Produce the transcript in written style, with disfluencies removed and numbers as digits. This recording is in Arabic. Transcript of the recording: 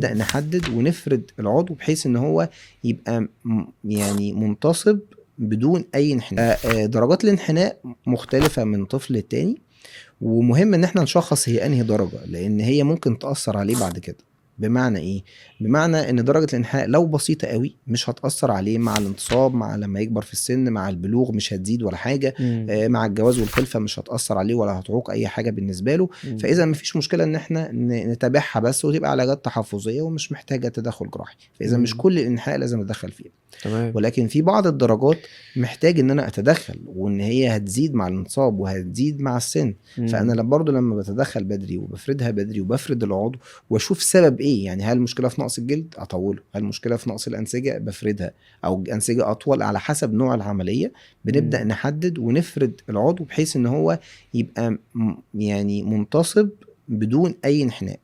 نبدأ نحدد ونفرد العضو بحيث ان هو يبقى يعني منتصب بدون اي انحناء. درجات الانحناء مختلفة من طفل للتاني، ومهم ان احنا نشخص هي انهي درجة، لان هي ممكن تأثر عليه بعد كده. بمعنى ايه؟ بمعنى ان درجة الانحناء لو بسيطة قوي مش هتأثر عليه مع الانتصاب، مع لما يكبر في السن، مع البلوغ مش هتزيد ولا حاجة، مع الجواز والخلفة مش هتأثر عليه ولا هتعوق اي حاجة بالنسبة له. فاذا مفيش مشكلة ان احنا نتابعها بس، وتبقى علاجات تحفظية ومش محتاجة تدخل جراحي. فاذا مش كل الانحناء لازم اتدخل فيه، تمام. ولكن في بعض الدرجات محتاج ان انا اتدخل، وان هي هتزيد مع الانصاب وهتزيد مع السن. فانا برضو لما بتدخل بدري وبفردها بدري وبفرد العضو واشوف سبب ايه، يعني هل المشكله في نقص الجلد اطوله، هل المشكله في نقص الانسجه بفردها، او انسجه اطول، على حسب نوع العمليه بنبدا نحدد ونفرد العضو بحيث ان هو يبقى يعني منتصب بدون اي انحناء.